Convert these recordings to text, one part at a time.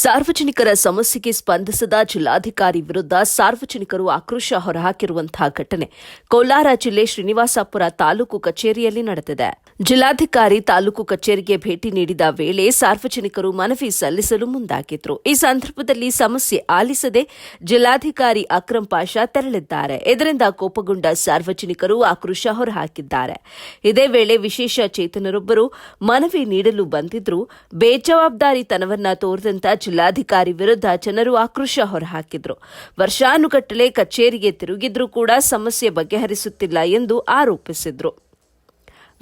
ಸಾರ್ವಜನಿಕರ ಸಮಸ್ಯೆಗೆ ಸ್ಪಂದಿಸದ ಜಿಲ್ಲಾಧಿಕಾರಿ ವಿರುದ್ಧ ಸಾರ್ವಜನಿಕರು ಆಕ್ರೋಶ ಹೊರಹಾಕಿರುವಂತಹ ಘಟನೆ ಕೋಲಾರ ಜಿಲ್ಲೆ ಶ್ರೀನಿವಾಸಪುರ ತಾಲೂಕು ಕಚೇರಿಯಲ್ಲಿ ನಡೆದಿದೆ. ಜಿಲ್ಲಾಧಿಕಾರಿ ತಾಲೂಕು ಕಚೇರಿಗೆ ಭೇಟಿ ನೀಡಿದ ವೇಳೆ ಸಾರ್ವಜನಿಕರು ಮನವಿ ಸಲ್ಲಿಸಲು ಮುಂದಾಗಿದ್ರು. ಈ ಸಂದರ್ಭದಲ್ಲಿ ಸಮಸ್ಯೆ ಆಲಿಸದೆ ಜಿಲ್ಲಾಧಿಕಾರಿ ಅಕ್ರಂ ಪಾಷಾ ತೆರಳಿದ್ದಾರೆ. ಇದರಿಂದ ಕೋಪಗೊಂಡ ಸಾರ್ವಜನಿಕರು ಆಕ್ರೋಶ ಹೊರಹಾಕಿದ್ದಾರೆ. ಇದೇ ವೇಳೆ ವಿಶೇಷ ಚೇತನರೊಬ್ಬರು ಮನವಿ ನೀಡಲು ಬಂದಿದ್ರು. ಬೇಜವಾಬ್ದಾರಿತನವನ್ನ ತೋರಿದಂತ ಜಿಲ್ಲಾಧಿಕಾರಿ ವಿರುದ್ಧ ಜನರು ಆಕ್ರೋಶ ಹೊರಹಾಕಿದ್ರು. ವರ್ಷಾನುಗಟ್ಟಲೆ ಕಚೇರಿಗೆ ತಿರುಗಿದ್ರೂ ಕೂಡ ಸಮಸ್ಯೆ ಬಗೆಹರಿಸುತ್ತಿಲ್ಲ ಎಂದು ಆರೋಪಿಸಿದ್ರು.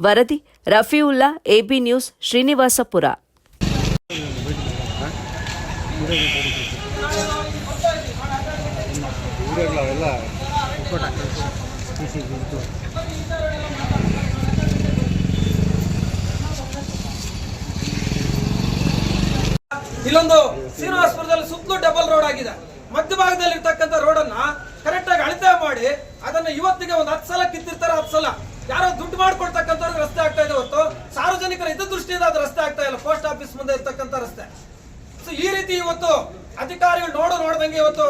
ವರದಿ ರಫೀವುಲ್ಲಾ, ಎಬಿ ನ್ಯೂಸ್, ಶ್ರೀನಿವಾಸಪುರ. ಇಲ್ಲೊಂದು ಶ್ರೀನಿವಾಸಪುರದಲ್ಲಿ ಸುತ್ತಲೂ ಡಬಲ್ ರೋಡ್ ಆಗಿದೆ. ಮಧ್ಯಭಾಗದಲ್ಲಿ ಇರ್ತಕ್ಕಂಥ ರೋಡ್ ಅನ್ನ ಕರೆಕ್ಟ್ ಆಗಿ ಅಳತೆ ಮಾಡಿ ಅದನ್ನ ಇವತ್ತಿಗೆ ಒಂದು 10 ಸಲ ಕಿತ್ತಿರ್ತಾರೆ. 10 ಸಲ ಯಾರೋ ದುಡ್ಡು ಮಾಡ್ಕೊಡ್ತಕ್ಕಂಥವ್ರಿಗೆ ರಸ್ತೆ ಆಗ್ತಾ ಇದೆ ಹೊತ್ತು ಸಾರ್ವಜನಿಕರ ಹಿತದೃಷ್ಟಿಯಿಂದ ಅದು ರಸ್ತೆ ಆಗ್ತಾ ಇಲ್ಲ. ಪೋಸ್ಟ್ ಆಫೀಸ್ ಮುಂದೆ ಇರ್ತಕ್ಕಂಥ ರಸ್ತೆ. ಸೊ ಈ ರೀತಿ ಇವತ್ತು ಅಧಿಕಾರಿಗಳು ನೋಡ್ದಂಗೆ ಇವತ್ತು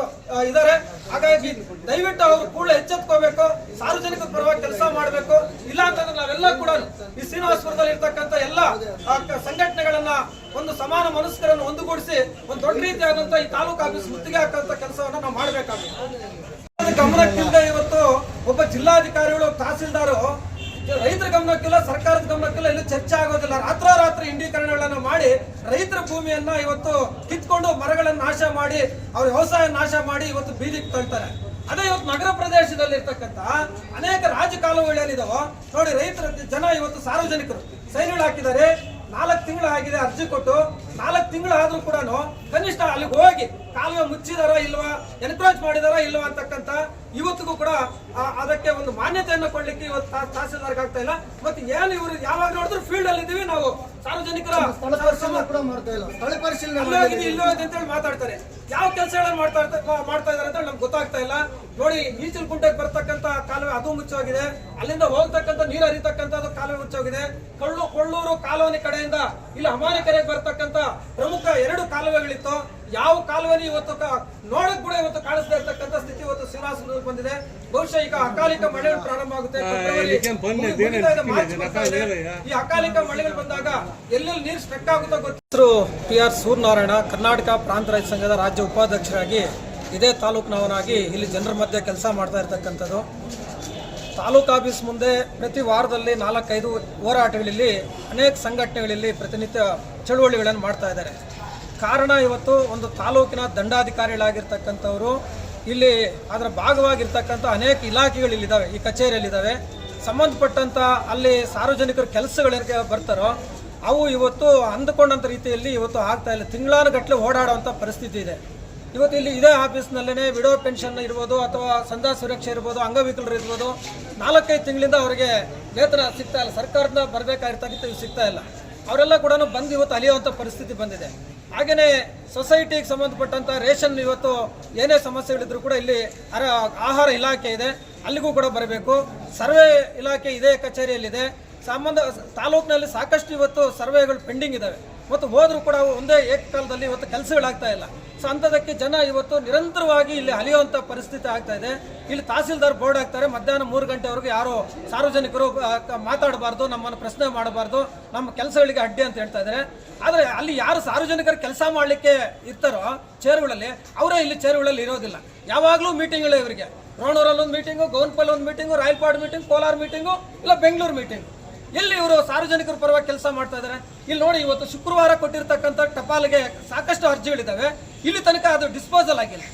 ಇದಾರೆ. ಹಾಗಾಗಿ ದಯವಿಟ್ಟು ಅವರು ಕೂಡಲೇ ಎಚ್ಚೆತ್ಕೋಬೇಕು, ಸಾರ್ವಜನಿಕರ ಪರವಾಗಿ ಕೆಲಸ ಮಾಡಬೇಕು. ಇಲ್ಲ ಅಂತಂದ್ರೆ ನಾವೆಲ್ಲ ಕೂಡ ಈ ಶ್ರೀನಿವಾಸಪುರದಲ್ಲಿ ಇರ್ತಕ್ಕಂಥ ಎಲ್ಲ ಸಂಘಟನೆಗಳನ್ನ ಒಂದು ಸಮಾನ ಮನಸ್ಕರನ್ನು ಒಂದುಗೂಡಿಸಿ ಒಂದು ದೊಡ್ಡ ರೀತಿಯಾದಂತ ಈ ತಾಲೂಕು ಆಫೀಸ್ ಮುತ್ತಿಗೆ ಹಾಕುವಂತ ಕೆಲಸವನ್ನ ನಾವು ಮಾಡಬೇಕಾಗುತ್ತೆ. ಗಮನಕ್ಕಿಲ್ಲದೆ ಇವತ್ತು ಒಬ್ಬ ಜಿಲ್ಲಾಧಿಕಾರಿಗಳು, ತಹಸೀಲ್ದಾರು ರೈತರ ಗಮನಕ್ಕಿಲ್ಲ, ಸರ್ಕಾರದ ಗಮನಕ್ಕಿಲ್ಲ, ಇಲ್ಲಿ ಚರ್ಚೆ ಆಗೋದಿಲ್ಲ. ರಾತ್ರೋರಾತ್ರಿ ಇಂಡೀಕರಣಗಳನ್ನ ಮಾಡಿ ರೈತರ ಭೂಮಿಯನ್ನ ಇವತ್ತು ಕಿತ್ಕೊಂಡು ಮರಗಳನ್ನು ನಾಶ ಮಾಡಿ ಅವ್ರ ವ್ಯವಸಾಯ ನಾಶ ಮಾಡಿ ಇವತ್ತು ಬೀದಿಗೆ ತಳ್ತಾರೆ. ಅದೇ ಇವತ್ತು ನಗರ ಪ್ರದೇಶದಲ್ಲಿ ಇರ್ತಕ್ಕಂಥ ಅನೇಕ ರಾಜ ಕಾಲುವೆಗಳೇನಿದಾವೋ ನೋಡಿ, ರೈತರ ಜನ ಇವತ್ತು ಸಾರ್ವಜನಿಕರು ಸೈನ್ಗಳು ಹಾಕಿದ್ದಾರೆ. 4 ತಿಂಗಳು ಆಗಿದೆ ಅರ್ಜಿ ಕೊಟ್ಟು. 4 ತಿಂಗಳು ಆದ್ರೂ ಕೂಡ ಕನಿಷ್ಠ ಅಲ್ಲಿಗೆ ಹೋಗಿ ಕಾಲುವೆ ಮುಚ್ಚಿದಾರ ಇಲ್ವಾ, ಎನ್ಕ್ರೋಚ್ ಮಾಡಿದಾರ ಇಲ್ವಾ ಅಂತಕ್ಕಂಥ ಇವತ್ತಿಗೂ ಕೂಡ ಅದಕ್ಕೆ ಒಂದು ಮಾನ್ಯತೆಯನ್ನು ಕೊಡ್ಲಿಕ್ಕೆ ಇವತ್ತು ತಹಸೀಲ್ದಾರ್ಗೆ ಆಗ್ತಾ ಇಲ್ಲ. ಮತ್ತೆ ಏನು ಇವರು ಯಾವಾಗ ನೋಡಿದ್ರು ಫೀಲ್ಡ್ ಅಲ್ಲಿ ಇದೀವಿ ನಾವು, ಸಾರ್ವಜನಿಕರ ಸ್ಥಳ ಪರಿಶೀಲನೆ ಇಲ್ಲೋ ಅಂತೇಳಿ ಮಾತಾಡ್ತಾರೆ. ಯಾವ ಕೆಲಸಗಳನ್ನು ಮಾಡ್ತಾ ಇದಾರೆ ಅಂತ ನಮ್ಗೆ ಗೊತ್ತಾಗ್ತಾ ಇಲ್ಲ. ನೋಡಿ, ಈಚಲ್ ಕುಂಟೆಗೆ ಬರ್ತಕ್ಕಂಥ ಕಾಲುವೆ ಅದು ಮುಚ್ಚೋಗಿದೆ. ಅಲ್ಲಿಂದ ಹೋಗ್ತಕ್ಕಂಥ ನೀರು ಹರಿತಕ್ಕಂಥದ್ದು ಕಾಲುವೆ ಮುಚ್ಚೋಗಿದೆ. ಕೊಳ್ಳೂರು ಕಾಲೋನಿ ಕಡೆಯಿಂದ ಇಲ್ಲಿ ಹಮಾನಿ ಕೆರೆಗೆ ಬರ್ತಕ್ಕಂಥ ಪ್ರಮುಖ 2 ಕಾಲುವೆಗಳಿತ್ತು. ಯಾವ ಕಾಲುವೆ ಇವತ್ತು ನೋಡಕ್ ಕೂಡ ಇವತ್ತು ಕಾಣಿಸ್ತಾ ಇರ್ತಕ್ಕಂಥ ಸ್ಥಿತಿ ಇವತ್ತು ಶ್ರೀನಿವಾಸಪುರದಲ್ಲಿ ಬಂದಿದೆ. ಬಹುಶಃ ಈಗ ಅಕಾಲಿಕ ಮಳೆಗಳು ಪ್ರಾರಂಭ ಆಗುತ್ತೆ. ಈ ಅಕಾಲಿಕ ಮಳೆಗಳು ಬಂದಾಗ ಎಲ್ಲೆಲ್ಲಿ ನೀರು ಸ್ಟ್ರಕ್ ಆಗುತ್ತೋ ಗೊತ್ತು. PR ಸೂರ್ಯನಾರಾಯಣ, ಕರ್ನಾಟಕ ಪ್ರಾಂತ ರೈತ ಸಂಘದ ರಾಜ್ಯ ಉಪಾಧ್ಯಕ್ಷರಾಗಿ ಇದೇ ತಾಲೂಕಿನವನಾಗಿ ಇಲ್ಲಿ ಜನರ ಮಧ್ಯೆ ಕೆಲಸ ಮಾಡ್ತಾ ಇರ್ತಕ್ಕಂಥದ್ದು. ತಾಲೂಕು ಆಫೀಸ್ ಮುಂದೆ ಪ್ರತಿ ವಾರದಲ್ಲಿ 4-5 ಹೋರಾಟಗಳಲ್ಲಿ ಅನೇಕ ಸಂಘಟನೆಗಳಲ್ಲಿ ಪ್ರತಿನಿತ್ಯ ಚಳುವಳಿಗಳನ್ನು ಮಾಡ್ತಾ ಇದ್ದಾರೆ. ಕಾರಣ ಇವತ್ತು ಒಂದು ತಾಲೂಕಿನ ದಂಡಾಧಿಕಾರಿಗಳಾಗಿರ್ತಕ್ಕಂಥವರು ಇಲ್ಲಿ ಅದರ ಭಾಗವಾಗಿರ್ತಕ್ಕಂಥ ಅನೇಕ ಇಲಾಖೆಗಳು ಇಲ್ಲಿದ್ದಾವೆ, ಈ ಕಚೇರಿಯಲ್ಲಿದ್ದಾವೆ. ಸಂಬಂಧಪಟ್ಟಂಥ ಅಲ್ಲಿ ಸಾರ್ವಜನಿಕರ ಕೆಲಸಗಳಿಗೆ ಬರ್ತಾರೋ ಅವು ಇವತ್ತು ಅಂದುಕೊಂಡಂಥ ರೀತಿಯಲ್ಲಿ ಇವತ್ತು ಆಗ್ತಾ ಇಲ್ಲ. ತಿಂಗಳಾನುಗಟ್ಟಲೆ ಓಡಾಡುವಂಥ ಪರಿಸ್ಥಿತಿ ಇದೆ. ಇವತ್ತು ಇಲ್ಲಿ ಇದೇ ಆಫೀಸ್ನಲ್ಲೇ ವಿಡೋ ಪೆನ್ಷನ್ ಇರ್ಬೋದು ಅಥವಾ ಸಂಧ್ಯಾ ಸುರಕ್ಷೆ ಇರ್ಬೋದು, ಅಂಗವಿಕಲರು ಇರ್ಬೋದು, 4-5 ತಿಂಗಳಿಂದ ಅವರಿಗೆ ವೇತನ ಸಿಗ್ತಾ ಇಲ್ಲ. ಸರ್ಕಾರದಿಂದ ಬರಬೇಕಾಗಿರ್ತಕ್ಕಂಥ ಇವು ಸಿಗ್ತಾ ಇಲ್ಲ. ಅವರೆಲ್ಲ ಕೂಡ ಬಂದು ಇವತ್ತು ಅಲಿಯುವಂಥ ಪರಿಸ್ಥಿತಿ ಬಂದಿದೆ. ಹಾಗೆಯೇ ಸೊಸೈಟಿಗೆ ಸಂಬಂಧಪಟ್ಟಂಥ ರೇಷನ್ ಇವತ್ತು ಏನೇ ಸಮಸ್ಯೆಗಳಿದ್ರು ಕೂಡ ಇಲ್ಲಿ ಆಹಾರ ಇಲಾಖೆ ಇದೆ, ಅಲ್ಲಿಗೂ ಕೂಡ ಬರಬೇಕು. ಸರ್ವೆ ಇಲಾಖೆ ಇದೇ ಕಚೇರಿಯಲ್ಲಿದೆ. ತಾಲೂಕಿನಲ್ಲಿ ಸಾಕಷ್ಟು ಇವತ್ತು ಸರ್ವೆಗಳು ಪೆಂಡಿಂಗ್ ಇದ್ದಾವೆ ಮತ್ತು ಹೋದ್ರೂ ಕೂಡ ಒಂದೇ ಏಕಕಾಲದಲ್ಲಿ ಇವತ್ತು ಕೆಲಸಗಳಾಗ್ತಾ ಇಲ್ಲ. ಸೊ ಅಂಥದಕ್ಕೆ ಜನ ಇವತ್ತು ನಿರಂತರವಾಗಿ ಇಲ್ಲಿ ಅಲಿಯುವಂಥ ಪರಿಸ್ಥಿತಿ ಆಗ್ತಾ ಇದೆ. ಇಲ್ಲಿ ತಹಸೀಲ್ದಾರ್ ಬೋರ್ಡ್ ಹಾಕ್ತಾರೆ, ಮಧ್ಯಾಹ್ನ 3 ಗಂಟೆವರೆಗೂ ಯಾರು ಸಾರ್ವಜನಿಕರು ಮಾತಾಡಬಾರ್ದು, ನಮ್ಮನ್ನು ಪ್ರಶ್ನೆ ಮಾಡಬಾರ್ದು, ನಮ್ಮ ಕೆಲಸಗಳಿಗೆ ಅಡ್ಡಿ ಅಂತ ಹೇಳ್ತಾ ಇದ್ದಾರೆ. ಆದರೆ ಅಲ್ಲಿ ಯಾರು ಸಾರ್ವಜನಿಕರು ಕೆಲಸ ಮಾಡಲಿಕ್ಕೆ ಇರ್ತಾರೋ ಚೇರುಗಳಲ್ಲಿ, ಅವರೇ ಇಲ್ಲಿ ಚೇರುಗಳಲ್ಲಿ ಇರೋದಿಲ್ಲ. ಯಾವಾಗಲೂ ಮೀಟಿಂಗ್ಗಳೇ ಇವರಿಗೆ. ರೋಣೂರಲ್ಲಿ ಒಂದು ಮೀಟಿಂಗು, ಗೌನ್ಪಲ್ಲಿ ಒಂದು ಮೀಟಿಂಗು, ರಾಯಲ್ಪಾಡ್ ಮೀಟಿಂಗ್, ಕೋಲಾರ ಮೀಟಿಂಗು, ಇಲ್ಲ ಬೆಂಗಳೂರು ಮೀಟಿಂಗ್. ಎಲ್ಲಿ ಇವರು ಸಾರ್ವಜನಿಕರ ಪರವಾಗಿ ಕೆಲಸ ಮಾಡ್ತಾ ಇದ್ದಾರೆ? ಇಲ್ಲಿ ನೋಡಿ, ಇವತ್ತು ಶುಕ್ರವಾರ ಕೊಟ್ಟಿರ್ತಕ್ಕಂಥ ಟಪಾಲ್ಗೆ ಸಾಕಷ್ಟು ಅರ್ಜಿಗಳಿದ್ದಾವೆ. ಇಲ್ಲಿ ತನಕ ಅದು ಡಿಸ್ಪೋಸಲ್ ಆಗಿಲ್ಲ.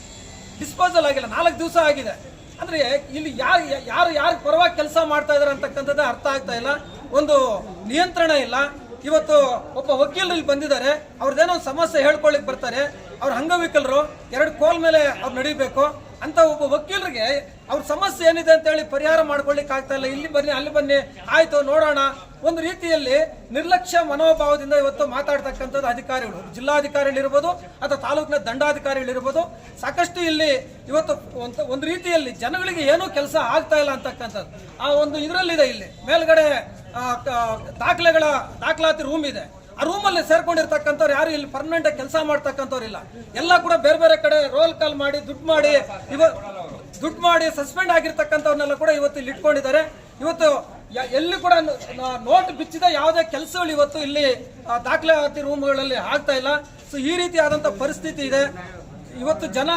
4 ದಿವಸ ಆಗಿದೆ. ಅಂದ್ರೆ ಇಲ್ಲಿ ಯಾರು ಪರವಾಗಿ ಕೆಲಸ ಮಾಡ್ತಾ ಇದಾರೆ ಅಂತಕ್ಕಂಥದ್ದು ಅರ್ಥ ಆಗ್ತಾ ಇಲ್ಲ. ಒಂದು ನಿಯಂತ್ರಣ ಇಲ್ಲ. ಇವತ್ತು ಒಬ್ಬ ವಕೀಲರು ಇಲ್ಲಿ ಬಂದಿದ್ದಾರೆ, ಅವ್ರದ್ದೇನೋ ಒಂದು ಸಮಸ್ಯೆ ಹೇಳ್ಕೊಳ್ಳಿಕ್ ಬರ್ತಾರೆ. ಅವ್ರ ಅಂಗವಿಕಲರು, 2 ಕೋಲ್ ಮೇಲೆ ಅವ್ರು ನಡಿಬೇಕು ಅಂತ ಒಬ್ಬ ವಕೀಲರಿಗೆ ಅವ್ರ ಸಮಸ್ಯೆ ಏನಿದೆ ಅಂತ ಹೇಳಿ ಪರಿಹಾರ ಮಾಡ್ಕೊಳ್ಳಿಕ್ಕೆ ಆಗ್ತಾ ಇಲ್ಲ. ಇಲ್ಲಿ ಬನ್ನಿ, ಅಲ್ಲಿ ಬನ್ನಿ, ಆಯ್ತು ನೋಡೋಣ, ಒಂದು ರೀತಿಯಲ್ಲಿ ನಿರ್ಲಕ್ಷ್ಯ ಮನೋಭಾವದಿಂದ ಇವತ್ತು ಮಾತಾಡ್ತಕ್ಕಂಥದ್ದು ಅಧಿಕಾರಿಗಳು, ಜಿಲ್ಲಾಧಿಕಾರಿಗಳಿರ್ಬೋದು ಅಥವಾ ತಾಲೂಕಿನ ದಂಡಾಧಿಕಾರಿಗಳಿರ್ಬೋದು. ಸಾಕಷ್ಟು ಇಲ್ಲಿ ಇವತ್ತು ಒಂದು ರೀತಿಯಲ್ಲಿ ಜನಗಳಿಗೆ ಏನೂ ಕೆಲಸ ಆಗ್ತಾ ಇಲ್ಲ ಅಂತಕ್ಕಂಥದ್ದು ಆ ಒಂದು ಇದರಲ್ಲಿದೆ. ಇಲ್ಲಿ ಮೇಲ್ಗಡೆ ದಾಖಲಾತಿ ರೂಮ್ ಇದೆ. ಆ ರೂಮಲ್ಲಿ ಸೇರ್ಕೊಂಡಿರ್ತಕ್ಕಂಥವ್ರು ಯಾರು ಇಲ್ಲಿ ಪರ್ಮನೆಂಟ್ ಆಗಿ ಕೆಲಸ ಮಾಡ್ತಕ್ಕಂಥವ್ರಿಲ್ಲ. ಎಲ್ಲ ಕೂಡ ಬೇರೆ ಬೇರೆ ಕಡೆ ರೋಲ್ ಕಾಲ್ ಮಾಡಿ ದುಡ್ಡು ಮಾಡಿ ಸಸ್ಪೆಂಡ್ ಆಗಿರ್ತಕ್ಕಂಥವ್ರನ್ನೆಲ್ಲ ಕೂಡ ಇವತ್ತು ಇಲ್ಲಿ ಇಟ್ಕೊಂಡಿದ್ದಾರೆ. ಇವತ್ತು ಎಲ್ಲಿ ಕೂಡ ನೋಟ್ ಬಿಚ್ಚಿದ ಯಾವುದೇ ಕೆಲಸಗಳು ಇವತ್ತು ಇಲ್ಲಿ ದಾಖಲಾತಿ ರೂಮ್ಗಳಲ್ಲಿ ಆಗ್ತಾ ಇಲ್ಲ. ಸೊ ಈ ರೀತಿಯಾದಂಥ ಪರಿಸ್ಥಿತಿ ಇದೆ. ಇವತ್ತು ಜನ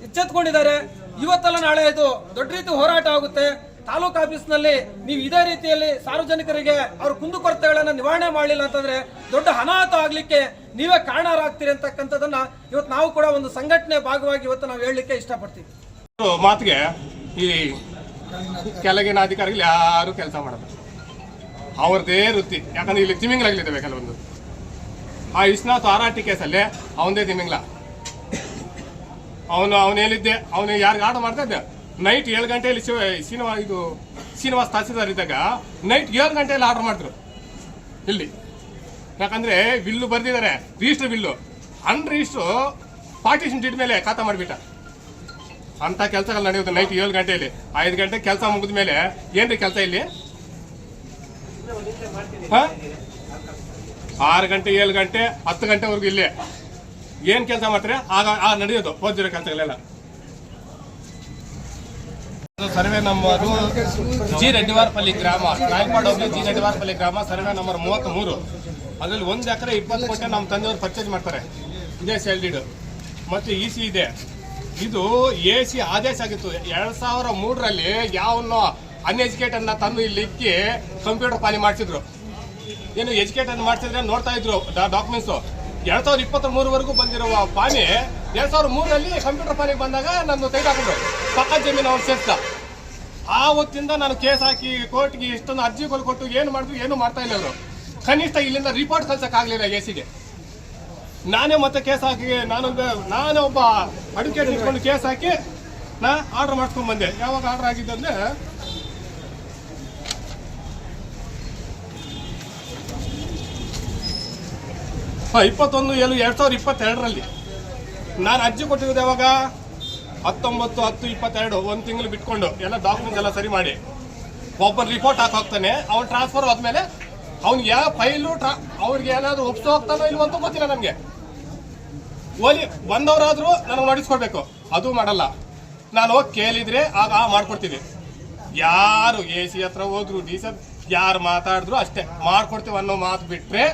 ಎಚ್ಚೆತ್ಕೊಂಡಿದ್ದಾರೆ. ಇವತ್ತಲ್ಲ ನಾಳೆ ಇದು ದೊಡ್ಡ ರೀತಿ ಹೋರಾಟ ಆಗುತ್ತೆ. ತಾಲೂಕು ಆಫೀಸ್ನಲ್ಲಿ ನೀವು ಇದೇ ರೀತಿಯಲ್ಲಿ ಸಾರ್ವಜನಿಕರಿಗೆ ಅವ್ರ ಕುಂದುಕೊರತೆಗಳನ್ನ ನಿವಾರಣೆ ಮಾಡಲಿಲ್ಲ ಅಂತಂದ್ರೆ ದೊಡ್ಡ ಅನಾಹುತ ಆಗ್ಲಿಕ್ಕೆ ನೀವೇ ಕಾರಣರಾಗ್ತೀರಿ ಅಂತಕ್ಕಂಥದ್ದನ್ನ ಇವತ್ತು ನಾವು ಕೂಡ ಒಂದು ಸಂಘಟನೆ ಭಾಗವಾಗಿ ಇವತ್ತು ನಾವು ಹೇಳಲಿಕ್ಕೆ ಇಷ್ಟಪಡ್ತೀವಿ. ಮಾತಿಗೆ ಈ ಕೆಳಗಿನ ಅಧಿಕಾರಿಗಳು ಯಾರು ಕೆಲಸ ಮಾಡಲ್ಲ, ಅವ್ರದ್ದೇ ವೃತ್ತಿ. ಯಾಕಂದ್ರೆ ಇಲ್ಲಿ ತಿಮಿಂಗ್ಲಾಗ್ಲಿದ್ದಾವೆ ಕೆಲವೊಂದು. ಆ ಇಸ್ನಾಥ್ ಆರಾಟಿ ಕೇಸಲ್ಲಿ ಅವನದೇ ತಿಮಿಂಗ್ಲ. ಅವನು ಹೇಳಿದ್ದೆ, ಅವನು ಯಾರಿಗೆ ಆರ್ಡರ್ ಮಾಡ್ತಾ ಇದ್ದೆ ನೈಟ್ 7 ಗಂಟೆಯಲ್ಲಿ ಶ್ರೀನಿವಾಸ್ ತಹಸೀಲ್ದಾರ್ ಇದ್ದಾಗ ನೈಟ್ 7 ಗಂಟೆಯಲ್ಲಿ ಆರ್ಡರ್ ಮಾಡಿದ್ರು ಇಲ್ಲಿ. ಯಾಕಂದ್ರೆ ಬಿಲ್ಲು ಬರ್ದಿದ್ದಾರೆ, ರಿಜಿಸ್ಟರ್ ಬಿಲ್ಲು ಅನ್ರಿಜಿಸ್ಟರ್ ಪಾರ್ಟಿಷನ್ ಡೀಡ್ ಮೇಲೆ ಖಾತಾ ಮಾಡಿಬಿಟ್ಟ. ಅಂತ ಕೆಲಸಗಳು ನಡೆಯುತ್ತೆ ನೈಟ್ 7 ಗಂಟೆಯಲ್ಲಿ. 5 ಗಂಟೆ ಕೆಲಸ ಮುಗಿದ ಮೇಲೆ ಏನ್ರಿ ಕೆಲಸ ಇಲ್ಲಿ? 6 ಗಂಟೆ 7 ಗಂಟೆ 10 ಗಂಟೆವರೆಗೂ ಇಲ್ಲೇ ಏನ್ ಕೆಲಸ ಮಾಡ್ತಾರೆ ಆಗ ನಡೆಯೋದು ಓದಿರೋ ಕೆಲಸಗಳೆಲ್ಲ. ಸರ್ವೆ ನಂಬರ್ ಜಿ ರೆಡ್ಡಿವಾರಪಲ್ಲಿ ಗ್ರಾಮ, ನಾಯಕವಾಡ ಹೋಗಿ ಜಿ ರೆಡ್ಡಿವಾರಪಲ್ಲಿ ಗ್ರಾಮ, ಸರ್ವೆ ನಂಬರ್ 33. ಅದ್ರಲ್ಲಿ 1 ಎಕರೆ 20 ಕೋಟಿ ನಮ್ಮ ತಂದೆಯವರು ಪರ್ಚೇಸ್ ಮಾಡ್ತಾರೆ. ಇದೇ ಸೇಲ್ ಡೀಡ್ ಮತ್ತು EC ಇದೆ. ಇದು AC ಆದೇಶ ಆಗಿತ್ತು 2003ರಲ್ಲಿ. ಯಾವನ್ನೋ ಅನ್ಎಜುಕೇಟೆಡ್ ತಂದು ಇಲ್ಲಿ ಇಕ್ಕಿ ಕಂಪ್ಯೂಟರ್ ಪಾಲಿ ಮಾಡಿಸಿದ್ರು. ಏನು ಎಜುಕೇಟೆಡ್ ಮಾಡ್ತಿದ್ರೆ ನೋಡ್ತಾ ಇದ್ರು ಡಾಕ್ಯುಮೆಂಟ್ಸ್. 2023ವರೆಗೂ ಬಂದಿರುವ ಪಾನಿ 2003ರಲ್ಲಿ ಕಂಪ್ಯೂಟರ್ ಪಾನಿಗೆ ಬಂದಾಗ ನಾನು ತೆಗೆದಾಕಿದ್ರು. ಪಕ್ಕ ಜಮೀನು ಅವ್ರು ಸೇರ್ತ. ಆ ಹೊತ್ತಿಂದ ನಾನು ಕೇಸ್ ಹಾಕಿ ಕೋರ್ಟ್ಗೆ ಇಷ್ಟೊಂದು ಅರ್ಜಿಗಳು ಕೊಟ್ಟು ಏನು ಮಾಡಿದ್ರು ಏನು ಮಾಡ್ತಾ ಇಲ್ಲ ಅವರು. ಕನಿಷ್ಠ ಇಲ್ಲಿಂದ ರಿಪೋರ್ಟ್ ಕಳ್ಸಕ್ಕಾಗಲಿಲ್ಲ ACಗೆ. ನಾನೇ ಮತ್ತೆ ಕೇಸ್ ಹಾಕಿ ನಾನೇ ಒಬ್ಬ ಅಡ್ವೊಕೇಟ್ ಇಟ್ಕೊಂಡು ಕೇಸ್ ಹಾಕಿ ಆರ್ಡರ್ ಮಾಡ್ಸ್ಕೊಂಡ್ ಬಂದೆ. ಯಾವಾಗ ಆರ್ಡರ್ ಆಗಿದ್ದು ಅಂದ್ರೆ 21/7/2022ರಲ್ಲಿ. ನಾನು ಅರ್ಜಿ ಕೊಟ್ಟಿರೋದು ಯಾವಾಗ 19/10/22, 1 ತಿಂಗಳು ಬಿಟ್ಕೊಂಡು ಎಲ್ಲ ಡಾಕ್ಯುಮೆಂಟ್ಸ್ ಎಲ್ಲ ಸರಿ ಮಾಡಿ ಒಬ್ಬನ ರಿಪೋರ್ಟ್ ಹಾಕೋಗ್ತಾನೆ. ಅವ್ನು ಟ್ರಾನ್ಸ್ಫರ್ ಆದ್ಮೇಲೆ ಅವ್ನಿಗೆ ಯಾವ ಫೈಲು ಅವ್ರಿಗೆ ಏನಾದ್ರು ಒಪ್ಸೋ ಹೋಗ್ತಾನೋ ಇಲ್ವಂತ ಗೊತ್ತಿಲ್ಲ ನನಗೆ. ಓಲಿ ಬಂದವರಾದ್ರೂ ನನಗೆ ನೋಟಿಸ್ಕೊಡ್ಬೇಕು, ಅದು ಮಾಡಲ್ಲ. ನಾನು ಹೋಗಿ ಕೇಳಿದ್ರೆ ಆಗ ಮಾಡ್ಕೊಡ್ತೀನಿ. ಯಾರು AC ಹತ್ರ ಹೋದ್ರು DC ಯಾರು ಮಾತಾಡಿದ್ರು ಅಷ್ಟೇ ಮಾಡ್ಕೊಡ್ತೀವಿ ಅನ್ನೋ ಮಾತು ಬಿಟ್ರೆ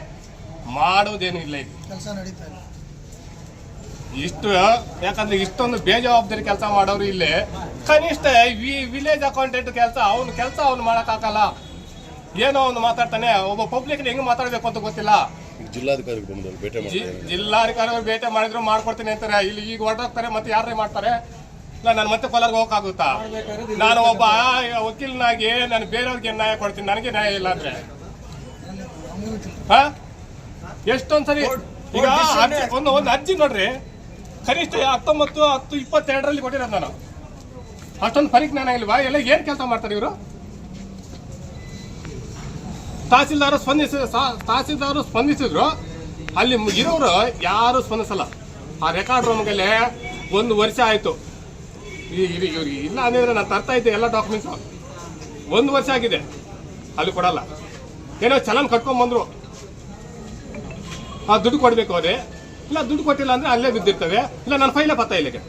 ಮಾಡೋದೇನು ಇಲ್ಲ. ಈಗ ಕೆಲಸ ನಡೀತಾ ಇಲ್ಲ ಇಷ್ಟು. ಯಾಕಂದ್ರೆ ಇಷ್ಟೊಂದು ಬೇಜವಾಬ್ದಾರಿ ಕೆಲಸ ಮಾಡೋರು ಇಲ್ಲೇ. ಕನಿಷ್ಠ ವಿಲೇಜ್ ಅಕೌಂಟೆಂಟ್ ಕೆಲಸ ಅವ್ನು ಮಾಡಕ್ಕಾಗಲ್ಲ. ಏನೋ ಅವ್ನು ಮಾತಾಡ್ತಾನೆ. ಒಬ್ಬ ಪಬ್ಲಿಕ್ ಹೆಂಗ್ ಮಾತಾಡ್ಬೇಕು ಅಂತ ಗೊತ್ತಿಲ್ಲ. ಜಿಲ್ಲಾಧಿಕಾರಿಗಳು ಭೇಟಿ ಮಾಡಿದ್ರು ಮಾಡ್ಕೊಡ್ತೀನಿ ಅಂತಾರೆ. ಇಲ್ಲಿ ಈಗ ಹೊರಟೋಗ್ತಾರೆ, ಮತ್ತೆ ಯಾರೇ ಮಾಡ್ತಾರೆ. ನಾನು ಮತ್ತೆ ಕೋಲಾರ್ಗೆ ಹೋಗಕ್ಕಾಗುತ್ತಾ? ನಾನು ಒಬ್ಬ ವಕೀಲನಾಗಿ ನಾನು ಬೇರೆಯವ್ರಿಗೆ ನ್ಯಾಯ ಕೊಡ್ತೀನಿ, ನನಗೆ ನ್ಯಾಯ ಇಲ್ಲ ಅಂದ್ರೆ ಎಷ್ಟೊಂದ್ಸರಿ. ಈಗ ಒಂದು ಅರ್ಜಿ ನೋಡ್ರಿ, ಕನಿಷ್ಠ 19/10/22ರಲ್ಲಿ ಕೊಟ್ಟಿರೋದು ನಾನು. ಅಷ್ಟೊಂದು ಪರಿಜ್ಞಾನ ಇಲ್ವಾ? ಎಲ್ಲ ಏನ್ ಕೆಲಸ ಮಾಡ್ತಾರೆ ಇವರು? ತಹಸೀಲ್ದಾರು ಸ್ಪಂದಿಸಿದ್ರು, ಅಲ್ಲಿ ಇರೋರು ಯಾರು ಸ್ಪಂದಿಸಲ್ಲ. ಆ ರೆಕಾರ್ಡ್ ರೂಮ್ಗೆಲ್ಲೇ 1 ವರ್ಷ ಆಯ್ತು. ಇವ್ರಿಗೆ ಇಲ್ಲ ಅಂದ್ರೆ ನಾನು ತರ್ತಾ ಇದ್ದೆ ಎಲ್ಲ ಡಾಕ್ಯುಮೆಂಟ್ಸ್. 1 ವರ್ಷ ಆಗಿದೆ, ಅಲ್ಲಿ ಕೊಡಲ್ಲ. ಏನೋ ಚಲನ್ ಕಟ್ಕೊಂಡ್ ಬಂದ್ರು, ದುಡ್ಡು ಕೊಡ್ಬೇಕು ಅವ್ರೆ. ಇಲ್ಲ ದುಡ್ಡು ಕೊಟ್ಟಿಲ್ಲ ಅಂದ್ರೆ ಅಲ್ಲೇ ಬಿದ್ದಿರ್ತವೆ. ಇಲ್ಲ ನನ್ನ ಫೈಲೇ ಪತ್ತ ಇಲ್ಲಿಗೆ.